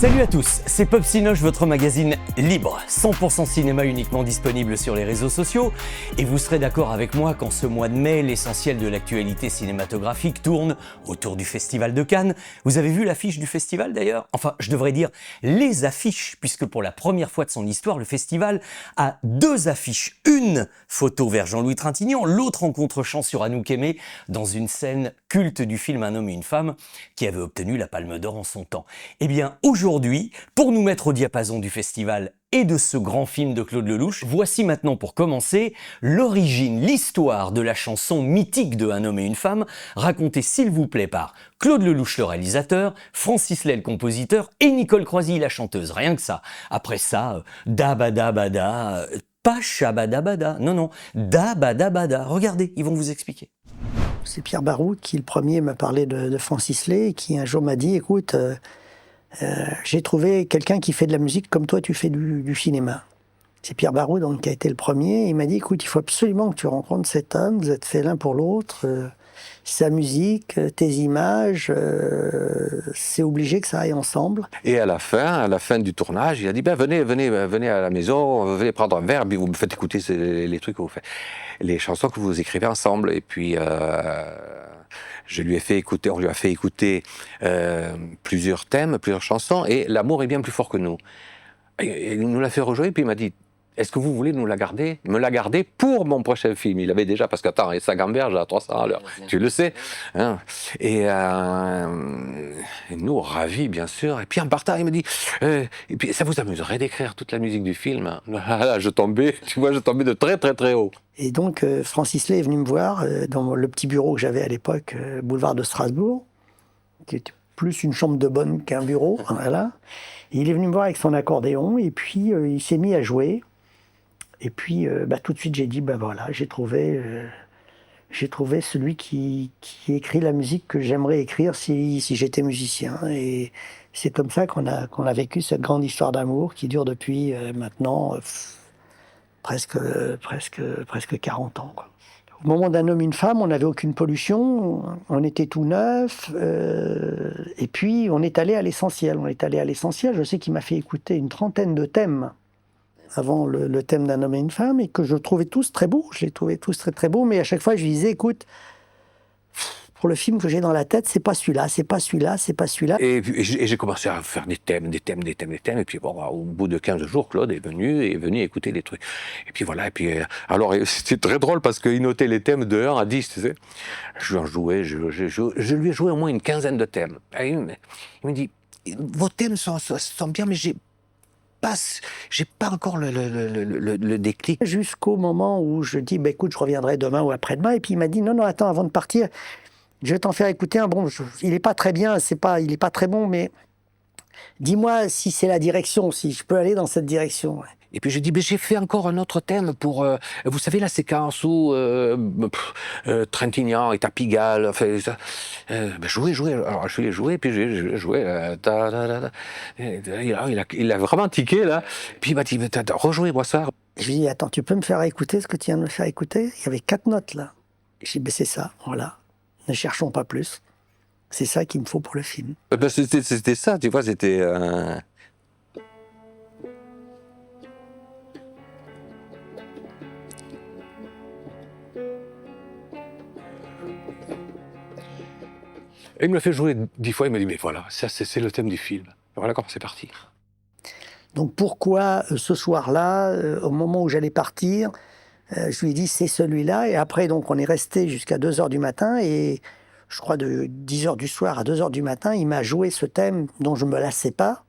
Salut à tous, c'est Pop Cinoche, votre magazine libre, 100% cinéma uniquement disponible sur les réseaux sociaux. Et vous serez d'accord avec moi qu'en ce mois de mai, l'essentiel de l'actualité cinématographique tourne autour du Festival de Cannes. Vous avez vu l'affiche du festival d'ailleurs? Enfin, je devrais dire les affiches, puisque pour la première fois de son histoire, le festival a deux affiches. Une photo vers Jean-Louis Trintignant, l'autre en contre-champ sur Anouk Aimée, dans une scène culte du film Un homme et une femme, qui avait obtenu la Palme d'Or en son temps. Eh bien, aujourd'hui, pour nous mettre au diapason du festival et de ce grand film de Claude Lelouch, voici maintenant pour commencer l'origine, l'histoire de la chanson mythique de Un homme et une femme, racontée s'il vous plaît par Claude Lelouch le réalisateur, Francis Lay le compositeur et Nicole Croisille la chanteuse, rien que ça. Après ça, dabadabada, pas chabadabada, non, dabadabada, regardez, ils vont vous expliquer. C'est Pierre Baroud qui, le premier, m'a parlé de Francis Lay et qui, un jour, m'a dit « Écoute, j'ai trouvé quelqu'un qui fait de la musique comme toi, tu fais du cinéma. » C'est Pierre Baroud donc, qui a été le premier. Il m'a dit « Écoute, il faut absolument que tu rencontres cet homme. Vous êtes faits l'un pour l'autre. Sa musique, tes images, c'est obligé que ça aille ensemble. » Et à la fin du tournage, il a dit venez à la maison, venez prendre un verre, puis vous me faites écouter les trucs que vous faites, les chansons que vous écrivez ensemble. Et puis on lui a fait écouter plusieurs thèmes, plusieurs chansons, et L'amour est bien plus fort que nous. Et il nous l'a fait rejouer, puis il m'a dit est-ce que vous voulez me la garder pour mon prochain film? Il avait déjà, parce qu'attends, ça gamberge à 300 à l'heure, tu le sais. Hein. Et nous, ravis, bien sûr. Et puis en partant, il me dit et puis, ça vous amuserait d'écrire toute la musique du film? Là, je tombais de très, très, très haut. Et donc, Francis Lay est venu me voir dans le petit bureau que j'avais à l'époque, boulevard de Strasbourg, qui était plus une chambre de bonne qu'un bureau. Voilà. Et il est venu me voir avec son accordéon, et puis il s'est mis à jouer. Et puis, tout de suite, j'ai dit, voilà, j'ai trouvé celui qui écrit la musique que j'aimerais écrire si j'étais musicien. Et c'est comme ça qu'on a vécu cette grande histoire d'amour qui dure depuis maintenant presque 40 ans, quoi. Au moment d'Un homme, une femme, on n'avait aucune pollution, on était tout neuf, et puis on est allé à l'essentiel. Je sais qu'il m'a fait écouter une trentaine de thèmes avant le thème d'Un homme et une femme, et que je trouvais tous très beaux. Je les trouvais tous très très beaux, mais à chaque fois je lui disais, écoute, pour le film que j'ai dans la tête, c'est pas celui-là. Et j'ai commencé à faire des thèmes, et puis bon, au bout de 15 jours, Claude est venu écouter des trucs. Et puis voilà, alors c'était très drôle parce qu'il notait les thèmes de 1 à 10, tu sais. Je lui ai joué au moins une quinzaine de thèmes. Et il me dit, vos thèmes sont bien, mais j'ai pas encore le déclic. Jusqu'au moment où je dis, écoute, je reviendrai demain ou après-demain. Et puis il m'a dit, non, attends, avant de partir, je vais t'en faire écouter un. Bon, il n'est pas très bien, il n'est pas très bon, mais dis-moi si c'est la direction, si je peux aller dans cette direction. Ouais. Et puis je dis, j'ai fait encore un autre thème pour, vous savez, la séquence où Trintignant est à Pigalle, enfin, jouez. Alors je lui ai joué, puis j'ai joué, il a vraiment tiqué, là. Puis il m'a dit, rejouez-moi ça. Je lui ai dit, attends, tu peux me faire écouter ce que tu viens de me faire écouter? Il y avait 4 notes, là. J'ai dit, c'est ça, voilà. Ne cherchons pas plus. C'est ça qu'il me faut pour le film. C'était ça, tu vois, c'était... Et il me l'a fait jouer 10 fois, il m'a dit, mais voilà, ça c'est le thème du film. Voilà comment c'est parti. Donc pourquoi ce soir-là, au moment où j'allais partir, je lui ai dit c'est celui-là, et après donc on est resté jusqu'à 2h du matin, et je crois de 10h du soir à 2h du matin, il m'a joué ce thème dont je ne me lassais pas,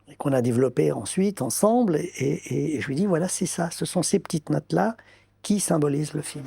et qu'on a développé ensuite ensemble, et je lui ai dit voilà c'est ça, ce sont ces petites notes-là qui symbolisent le film.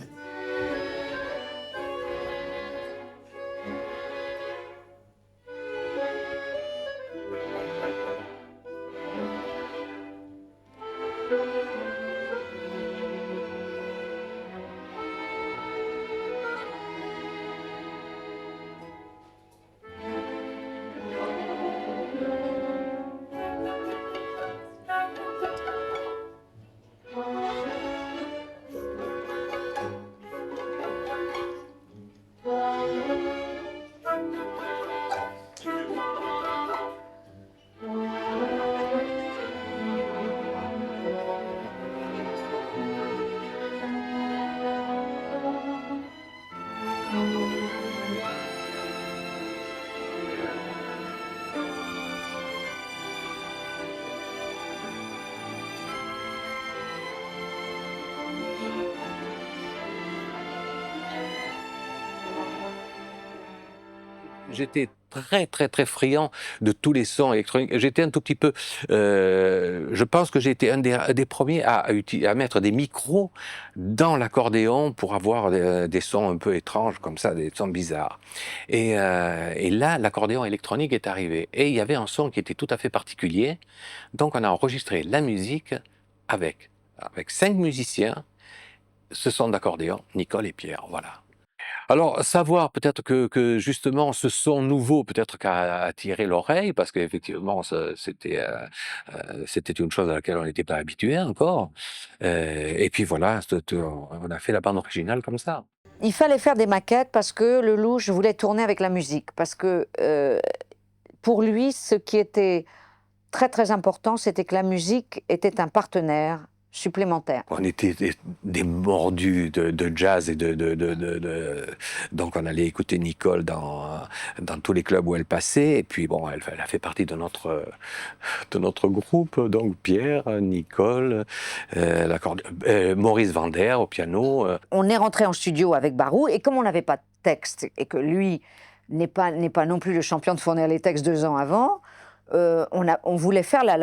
J'étais très, très, très friand de tous les sons électroniques. J'étais un tout petit peu... je pense que j'ai été un des premiers à mettre des micros dans l'accordéon pour avoir des sons un peu étranges, comme ça, des sons bizarres. Et là, l'accordéon électronique est arrivé. Et il y avait un son qui était tout à fait particulier. Donc, on a enregistré la musique avec 5 musiciens, ce son d'accordéon, Nicole et Pierre, voilà. Alors, savoir peut-être que justement ce son nouveau, peut-être qu'a attiré l'oreille, parce qu'effectivement c'était une chose à laquelle on n'était pas habitué encore. Et puis voilà, on a fait la bande originale comme ça. Il fallait faire des maquettes parce que Lelouch voulait tourner avec la musique. Parce que pour lui, ce qui était très très important, c'était que la musique était un partenaire supplémentaire. On était des mordus de jazz et donc on allait écouter Nicole dans tous les clubs où elle passait. Et puis bon, elle a fait partie de notre groupe, donc Pierre, Nicole, Maurice Vander au piano. On est rentré en studio avec Barou et comme on n'avait pas de texte et que lui n'est pas non plus le champion de fournir les textes 2 ans avant, on voulait faire la,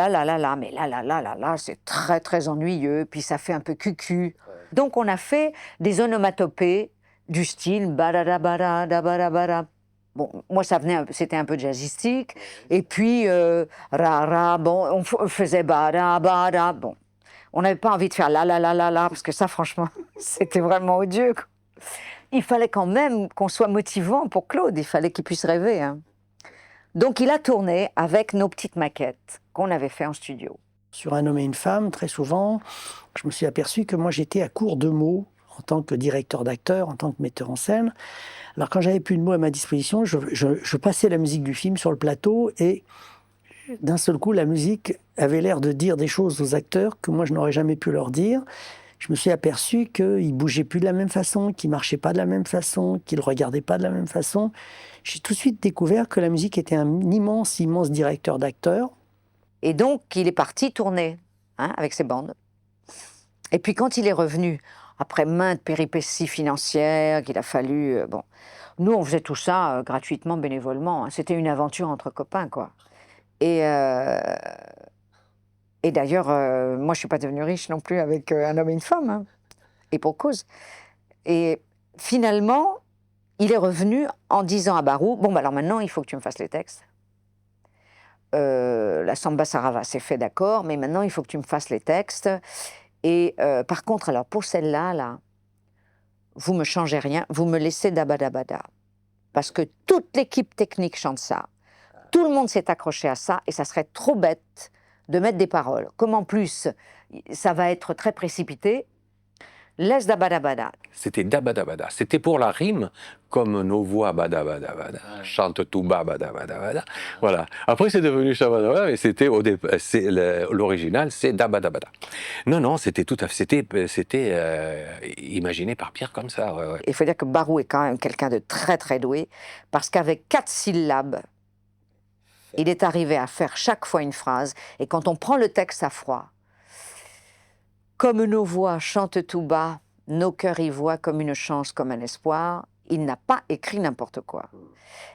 mais la, c'est très très ennuyeux, puis ça fait un peu cucu. Donc on a fait des onomatopées du style barada barada barada. Bon, moi c'était un peu jazzistique, et puis ra, bon, on faisait bara bara, bon. On n'avait pas envie de faire la, parce que ça franchement, c'était vraiment odieux, quoi. Il fallait quand même qu'on soit motivant pour Claude, il fallait qu'il puisse rêver, hein. Donc il a tourné avec nos petites maquettes qu'on avait fait en studio. Sur Un homme et une femme, très souvent, je me suis aperçu que moi j'étais à court de mots en tant que directeur d'acteur, en tant que metteur en scène. Alors quand j'avais plus de mots à ma disposition, je passais la musique du film sur le plateau et d'un seul coup la musique avait l'air de dire des choses aux acteurs que moi je n'aurais jamais pu leur dire. Je me suis aperçu qu'ils ne bougeaient plus de la même façon, qu'ils ne marchaient pas de la même façon, qu'ils ne regardaient pas de la même façon. J'ai tout de suite découvert que la musique était un immense, immense directeur d'acteurs. Et donc, il est parti tourner, hein, avec ses bandes. Et puis, quand il est revenu, après maintes péripéties financières qu'il a fallu... bon, nous, on faisait tout ça gratuitement, bénévolement, hein. C'était une aventure entre copains, quoi. Et d'ailleurs, moi, je ne suis pas devenue riche non plus avec Un homme et une femme, hein, et pour cause. Et finalement, il est revenu en disant à Barou, bon, bah alors maintenant, il faut que tu me fasses les textes. La Samba Sarava, c'est fait, d'accord, mais maintenant, il faut que tu me fasses les textes. Et par contre, alors, pour celle-là, là, vous me changez rien, vous me laissez dabadabada. Parce que toute l'équipe technique chante ça. Tout le monde s'est accroché à ça, et ça serait trop bête de mettre des paroles. Comme en plus, ça va être très précipité, laisse dabadabada. C'était dabadabada. C'était pour la rime, comme nos voix badabadabada, chante tout bas badabadabada. Voilà. Après, c'est devenu shabadabada, mais c'était l'original, c'est dabadabada. Non, c'était tout à fait, c'était imaginé par Pierre comme ça. Ouais, ouais. Il faut dire que Barou est quand même quelqu'un de très très doué, parce qu'avec 4 syllabes, il est arrivé à faire chaque fois une phrase, et quand on prend le texte à froid, comme nos voix chantent tout bas, nos cœurs y voient comme une chance, comme un espoir, il n'a pas écrit n'importe quoi.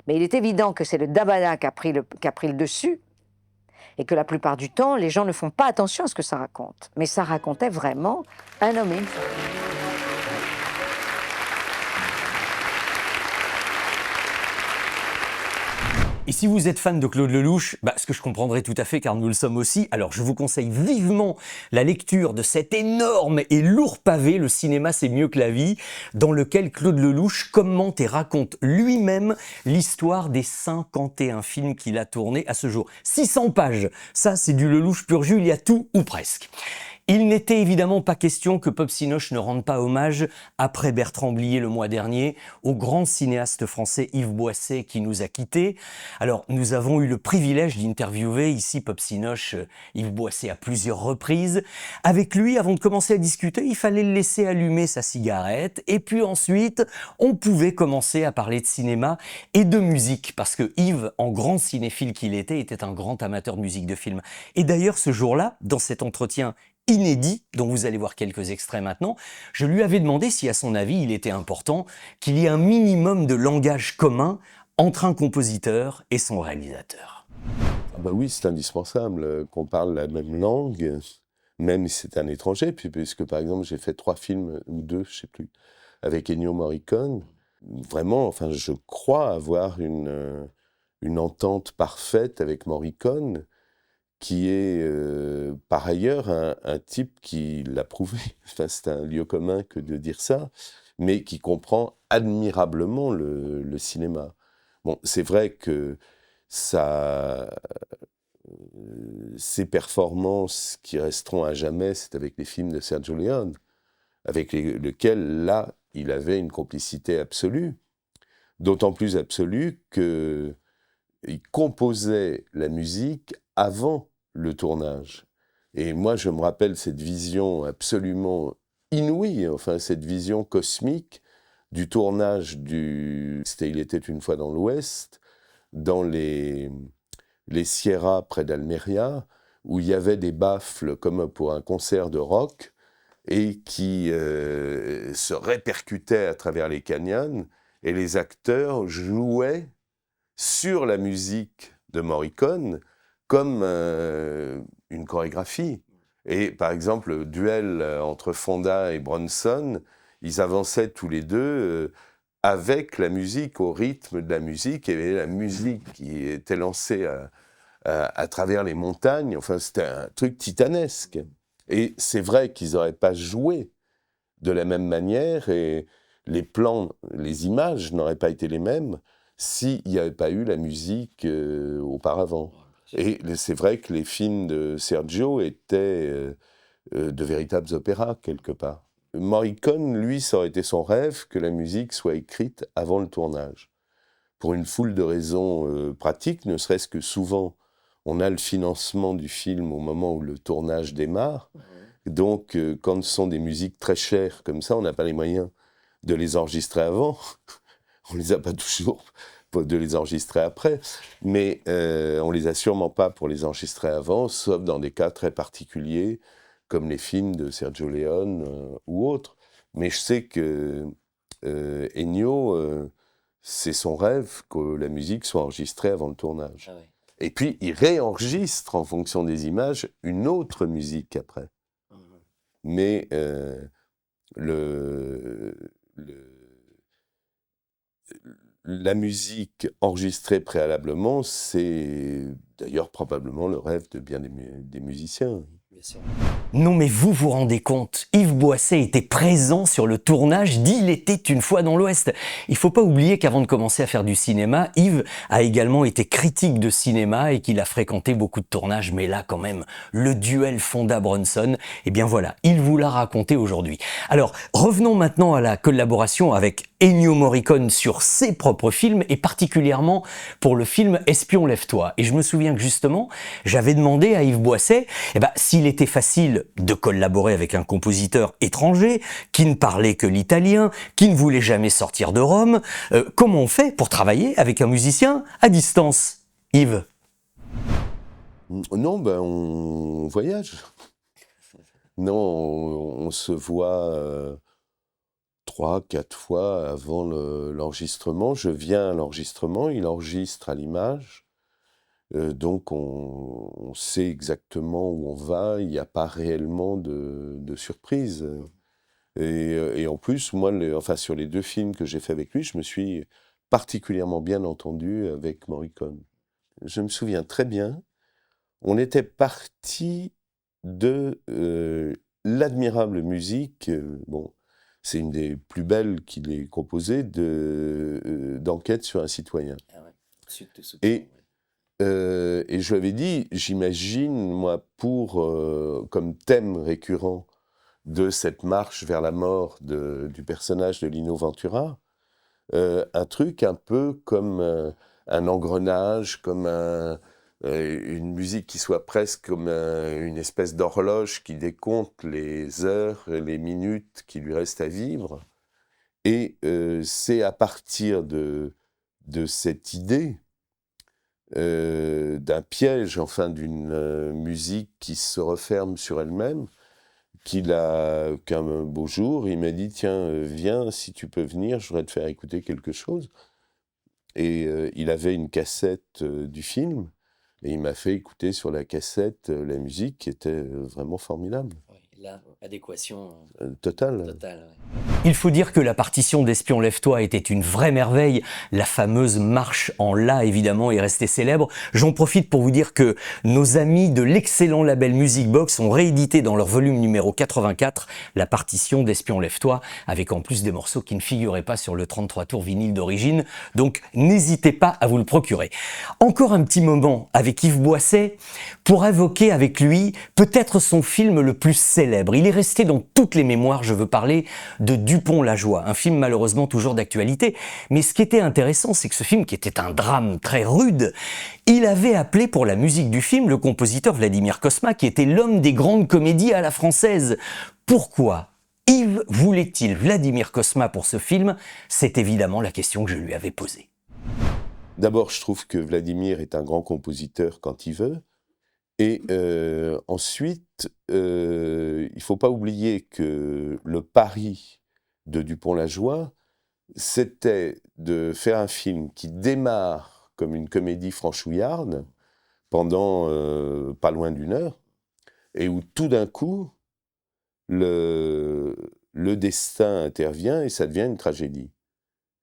Mais il est évident que c'est le dabada qui a pris le dessus, et que la plupart du temps, les gens ne font pas attention à ce que ça raconte. Mais ça racontait vraiment un homme et une femme. Et si vous êtes fan de Claude Lelouch, ce que je comprendrai tout à fait car nous le sommes aussi, alors je vous conseille vivement la lecture de cet énorme et lourd pavé, Le cinéma c'est mieux que la vie, dans lequel Claude Lelouch commente et raconte lui-même l'histoire des 51 films qu'il a tournés à ce jour. 600 pages, ça c'est du Lelouch pur jus, il y a tout ou presque. Il n'était évidemment pas question que Pop Sinoche ne rende pas hommage, après Bertrand Blier le mois dernier, au grand cinéaste français Yves Boisset qui nous a quittés. Alors, nous avons eu le privilège d'interviewer ici Pop Sinoche, Yves Boisset à plusieurs reprises. Avec lui, avant de commencer à discuter, il fallait le laisser allumer sa cigarette. Et puis ensuite, on pouvait commencer à parler de cinéma et de musique. Parce que Yves, en grand cinéphile qu'il était un grand amateur de musique de film. Et d'ailleurs, ce jour-là, dans cet entretien inédit, dont vous allez voir quelques extraits maintenant, je lui avais demandé si à son avis il était important qu'il y ait un minimum de langage commun entre un compositeur et son réalisateur. Ah bah oui, c'est indispensable qu'on parle la même langue, même si c'est un étranger, puisque par exemple j'ai fait 3 films, ou 2, je sais plus, avec Ennio Morricone. Vraiment, enfin, je crois avoir une entente parfaite avec Morricone, qui est par ailleurs un type qui l'a prouvé, enfin, c'est un lieu commun que de dire ça, mais qui comprend admirablement le cinéma. Bon, c'est vrai que ça, ses performances qui resteront à jamais, c'est avec les films de Sergio Leone, avec lesquels, là, il avait une complicité absolue, d'autant plus absolue qu'il composait la musique avant le tournage. Et moi, je me rappelle cette vision absolument inouïe, enfin, cette vision cosmique du tournage c'était Il était une fois dans l'Ouest, dans les Sierras près d'Almeria, où il y avait des baffles comme pour un concert de rock, et qui se répercutaient à travers les canyons, et les acteurs jouaient sur la musique de Morricone comme une chorégraphie. Et par exemple, le duel entre Fonda et Bronson, ils avançaient tous les deux avec la musique, au rythme de la musique, et la musique qui était lancée à travers les montagnes. Enfin, c'était un truc titanesque. Et c'est vrai qu'ils n'auraient pas joué de la même manière, et les plans, les images n'auraient pas été les mêmes s'il n'y avait pas eu la musique auparavant. Et c'est vrai que les films de Sergio étaient de véritables opéras, quelque part. Morricone, lui, ça aurait été son rêve que la musique soit écrite avant le tournage. Pour une foule de raisons pratiques, ne serait-ce que souvent, on a le financement du film au moment où le tournage démarre. Donc, quand ce sont des musiques très chères comme ça, on n'a pas les moyens de les enregistrer avant. On les a pas toujours de les enregistrer après, mais on les a sûrement pas pour les enregistrer avant, sauf dans des cas très particuliers, comme les films de Sergio Leone ou autres. Mais je sais que Ennio, c'est son rêve que la musique soit enregistrée avant le tournage. Ah oui. Et puis, il réenregistre, en fonction des images, une autre musique après. Mais la musique enregistrée préalablement, c'est d'ailleurs probablement le rêve de bien des musiciens. Bien sûr. Non mais vous vous rendez compte, Yves Boisset était présent sur le tournage d'Il était une fois dans l'Ouest. Il faut pas oublier qu'avant de commencer à faire du cinéma, Yves a également été critique de cinéma et qu'il a fréquenté beaucoup de tournages. Mais là quand même, le duel Fonda-Bronson, eh bien voilà, il vous l'a raconté aujourd'hui. Alors revenons maintenant à la collaboration avec Ennio Morricone sur ses propres films et particulièrement pour le film Espion lève-toi. Et je me souviens que justement, j'avais demandé à Yves Boisset s'il était facile de collaborer avec un compositeur étranger qui ne parlait que l'italien, qui ne voulait jamais sortir de Rome. Comment on fait pour travailler avec un musicien à distance, Yves? Non, on voyage. Non, on se voit 3, 4 fois avant l'enregistrement. Je viens à l'enregistrement, il enregistre à l'image. Donc on sait exactement où on va, il n'y a pas réellement de surprise. Et en plus, moi, sur les 2 films que j'ai fait avec lui, je me suis particulièrement bien entendu avec Morricone. Je me souviens très bien, on était parti de l'admirable musique, c'est une des plus belles qu'il ait composées, d'Enquête sur un citoyen. Ah ouais. Et je lui avais dit, j'imagine, moi, comme thème récurrent de cette marche vers la mort du personnage de Lino Ventura, un truc un peu comme un engrenage, comme une musique qui soit presque comme une espèce d'horloge qui décompte les heures et les minutes qui lui restent à vivre. Et c'est à partir de cette idée d'un piège, enfin d'une musique qui se referme sur elle-même, qu'un beau jour, il m'a dit « Tiens, viens, si tu peux venir, je voudrais te faire écouter quelque chose. » Et il avait une cassette du film, et il m'a fait écouter sur la cassette la musique qui était vraiment formidable. Oui, là, adéquation Totale. totale. Il faut dire que la partition d'Espion Lève-toi était une vraie merveille. La fameuse marche en La, évidemment, est restée célèbre. J'en profite pour vous dire que nos amis de l'excellent label Music Box ont réédité dans leur volume numéro 84 la partition d'Espion Lève-toi, avec en plus des morceaux qui ne figuraient pas sur le 33 tours vinyle d'origine. Donc n'hésitez pas à vous le procurer. Encore un petit moment avec Yves Boisset pour évoquer avec lui peut-être son film le plus célèbre. Il est resté dans toutes les mémoires, je veux parler de Dupont-la-Joie, un film malheureusement toujours d'actualité. Mais ce qui était intéressant, c'est que ce film, qui était un drame très rude, il avait appelé pour la musique du film le compositeur Vladimir Cosma, qui était l'homme des grandes comédies à la française. Pourquoi Yves voulait-il Vladimir Cosma pour ce film? C'est évidemment la question que je lui avais posée. D'abord, je trouve que Vladimir est un grand compositeur quand il veut. Et ensuite, il ne faut pas oublier que le pari de Dupont-la-Joie, c'était de faire un film qui démarre comme une comédie franchouillarde pendant pas loin d'1 heure, et où tout d'un coup, le destin intervient et ça devient une tragédie.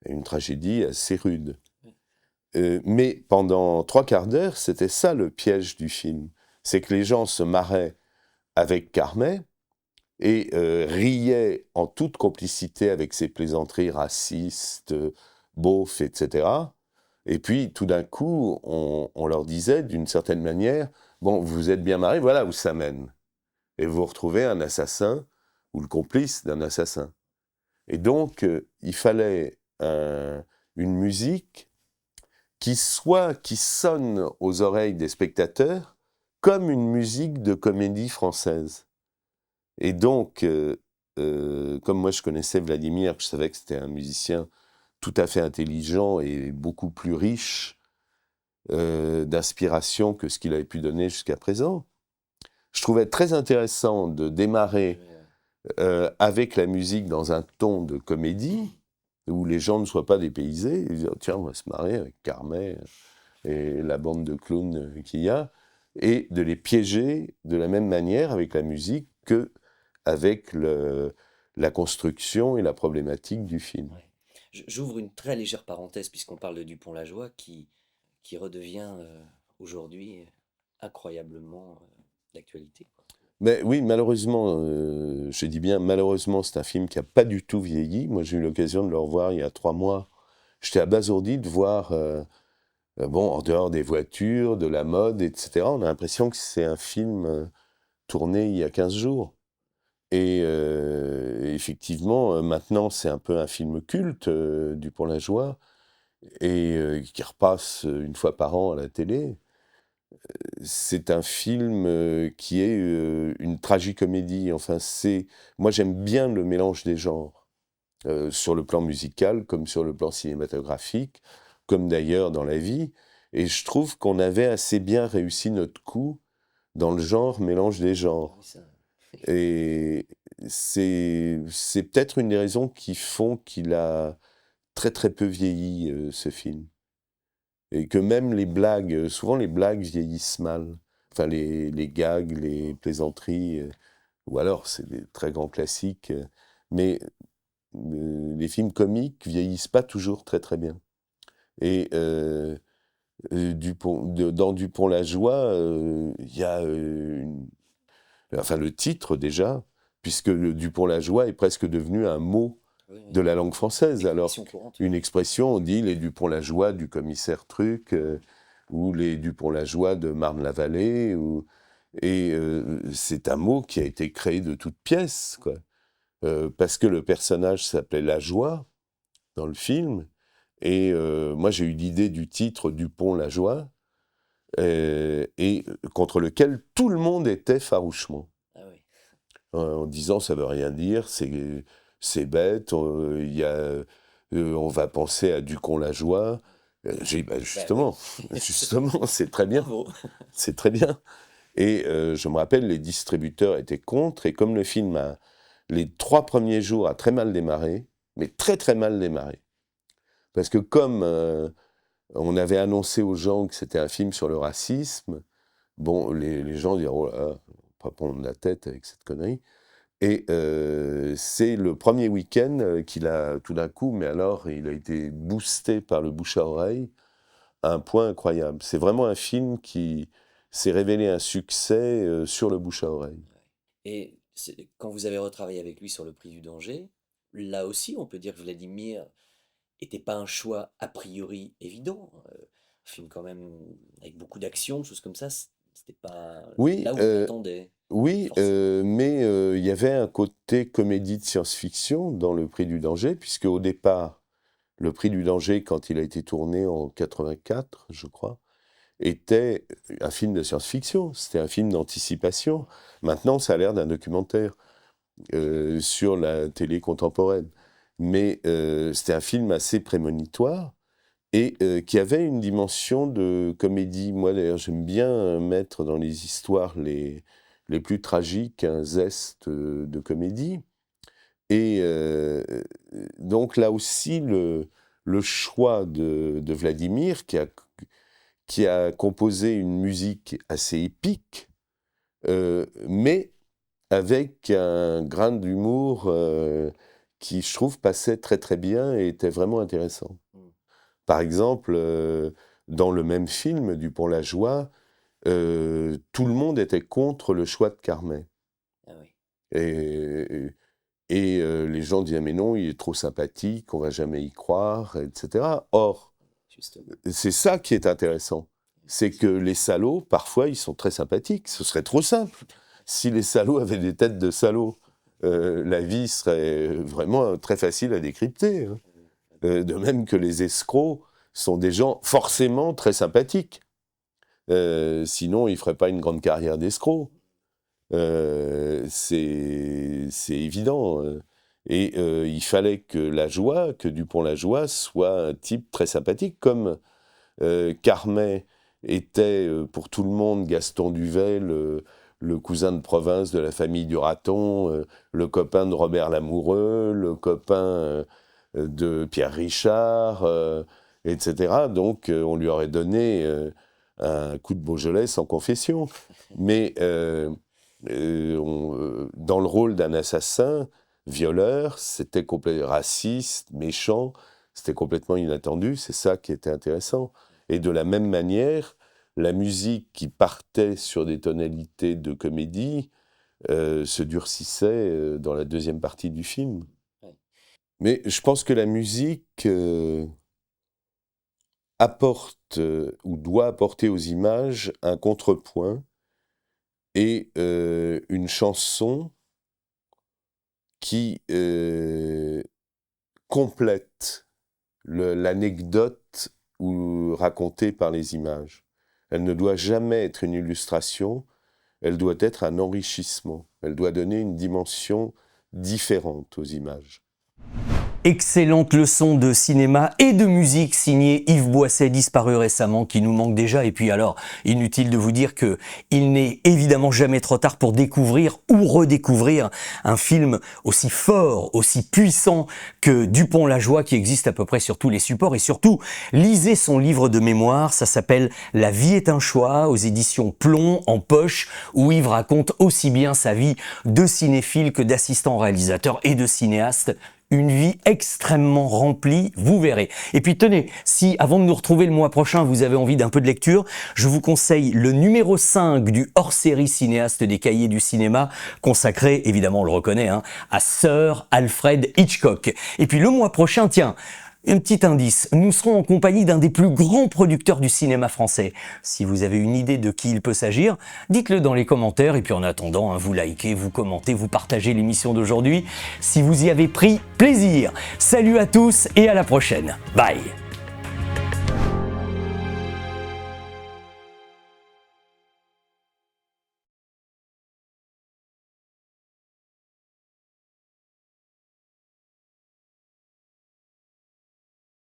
Et une tragédie assez rude. Mais pendant 3/4 d'heure, c'était ça le piège du film. C'est que les gens se marraient avec Carmet et riaient en toute complicité avec ses plaisanteries racistes, beaufs, etc. Et puis, tout d'un coup, on leur disait, d'une certaine manière, « Bon, vous êtes bien marrés, voilà où ça mène. » Et vous retrouvez un assassin ou le complice d'un assassin. Et donc, il fallait une musique qui sonne aux oreilles des spectateurs comme une musique de comédie française. Et donc, comme moi je connaissais Vladimir, je savais que c'était un musicien tout à fait intelligent et beaucoup plus riche d'inspiration que ce qu'il avait pu donner jusqu'à présent, je trouvais très intéressant de démarrer avec la musique dans un ton de comédie, où les gens ne soient pas dépaysés, et dire tiens, on va se marrer avec Carmet et la bande de clowns qu'il y a, et de les piéger de la même manière avec la musique que avec la construction et la problématique du film. Ouais. J'ouvre une très légère parenthèse puisqu'on parle de Dupont-la-Joie qui redevient aujourd'hui incroyablement d'actualité. Mais oui, malheureusement, je dis bien malheureusement, c'est un film qui n'a pas du tout vieilli. Moi, j'ai eu l'occasion de le revoir il y a 3 mois. J'étais abasourdi de voir, en dehors des voitures, de la mode, etc., on a l'impression que c'est un film tourné il y a 15 jours. Et effectivement, maintenant, c'est un peu un film culte, Dupont-la-Joie, et qui repasse 1 fois par an à la télé. C'est un film qui est une tragicomédie. Enfin, moi, j'aime bien le mélange des genres, sur le plan musical, comme sur le plan cinématographique, comme d'ailleurs dans la vie. Et je trouve qu'on avait assez bien réussi notre coup dans le genre mélange des genres. Et c'est peut-être une des raisons qui font qu'il a très très peu vieilli, ce film. Et que même les blagues, souvent les blagues vieillissent mal. Enfin, les gags, les plaisanteries, ou alors c'est des très grands classiques, mais les films comiques vieillissent pas toujours très très bien. Et dans Dupont-la-Joie, il y a le titre déjà, puisque le Dupont-la-Joie est presque devenu un mot de la langue française. Alors, une expression, on dit les Dupont-la-Joie du commissaire Truc, ou les Dupont-la-Joie de Marne-la-Vallée, et c'est un mot qui a été créé de toutes pièces, quoi. Parce que le personnage s'appelait Lajoie dans le film, et moi j'ai eu l'idée du titre Dupont-la-Joie, et contre lequel tout le monde était farouchement. Ah oui. En disant ça veut rien dire, c'est bête, on va penser à Ducon-la-Joie. J'ai dit, justement, c'est très bien. C'est très bien. Et je me rappelle, les distributeurs étaient contre, et comme le film les 3 premiers jours a très mal démarré, mais très très mal démarré. Parce que comme On avait annoncé aux gens que c'était un film sur le racisme. Bon, les gens diront, oh là, là, on va pas prendre la tête avec cette connerie. Et c'est le premier week-end qu'il a, tout d'un coup, mais alors, il a été boosté par le bouche à oreille à un point incroyable. C'est vraiment un film qui s'est révélé un succès sur le bouche à oreille. Et quand vous avez retravaillé avec lui sur Le Prix du danger, là aussi, on peut dire que Vladimir n'était pas un choix a priori évident. Un film quand même avec beaucoup d'action, choses comme ça, c'était pas Oui, là où on attendait. oui, forcément. mais il y avait un côté comédie de science-fiction dans Le Prix du danger, puisque au départ, Le Prix du danger, quand il a été tourné en 84, je crois, était un film de science-fiction. C'était un film d'anticipation. Maintenant, ça a l'air d'un documentaire sur la télé contemporaine. Mais c'était un film assez prémonitoire et qui avait une dimension de comédie. Moi, d'ailleurs, j'aime bien mettre dans les histoires les plus tragiques un zeste de comédie. Et donc là aussi, le choix de Vladimir, qui a composé une musique assez épique, mais avec un grain d'humour qui, je trouve, passait très très bien et était vraiment intéressant. Par exemple, dans le même film, Dupont-la-Joie, tout le monde était contre le choix de Carmet. Ah oui. Et les gens disaient, mais non, il est trop sympathique, on va jamais y croire, etc. Or, Justement. c'est ça qui est intéressant. C'est que les salauds, parfois, ils sont très sympathiques. Ce serait trop simple. Si les salauds avaient des têtes de salauds, la vie serait vraiment très facile à décrypter. Hein. De même que les escrocs sont des gens forcément très sympathiques. Sinon, ils ne feraient pas une grande carrière d'escrocs. C'est évident. Et il fallait que Dupont-la-Joie soit un type très sympathique, comme Carmet était pour tout le monde Gaston Duvet, le cousin de province de la famille du Raton, le copain de Robert Lamoureux, le copain de Pierre Richard, etc. Donc on lui aurait donné un coup de Beaujolais sans confession. Mais dans le rôle d'un assassin, violeur, c'était complètement raciste, méchant, c'était complètement inattendu, c'est ça qui était intéressant. Et de la même manière, la musique qui partait sur des tonalités de comédie se durcissait dans la deuxième partie du film. Ouais. Mais je pense que la musique apporte ou doit apporter aux images un contrepoint et une chanson qui complète l'anecdote racontée par les images. Elle ne doit jamais être une illustration, elle doit être un enrichissement. Elle doit donner une dimension différente aux images. Excellente leçon de cinéma et de musique signée Yves Boisset, disparu récemment, qui nous manque déjà. Et puis alors, inutile de vous dire que il n'est évidemment jamais trop tard pour découvrir ou redécouvrir un film aussi fort, aussi puissant que Dupont-la-Joie, qui existe à peu près sur tous les supports. Et surtout, lisez son livre de mémoire, ça s'appelle « La vie est un choix » aux éditions Plomb en poche, où Yves raconte aussi bien sa vie de cinéphile que d'assistant réalisateur et de cinéaste. Une vie extrêmement remplie, vous verrez. Et puis tenez, si avant de nous retrouver le mois prochain, vous avez envie d'un peu de lecture, je vous conseille le numéro 5 du hors-série cinéaste des Cahiers du cinéma, consacré, évidemment on le reconnaît, à Sir Alfred Hitchcock. Et puis le mois prochain, tiens, un petit indice, nous serons en compagnie d'un des plus grands producteurs du cinéma français. Si vous avez une idée de qui il peut s'agir, dites-le dans les commentaires. Et puis en attendant, vous likez, vous commentez, vous partagez l'émission d'aujourd'hui si vous y avez pris plaisir. Salut à tous et à la prochaine. Bye.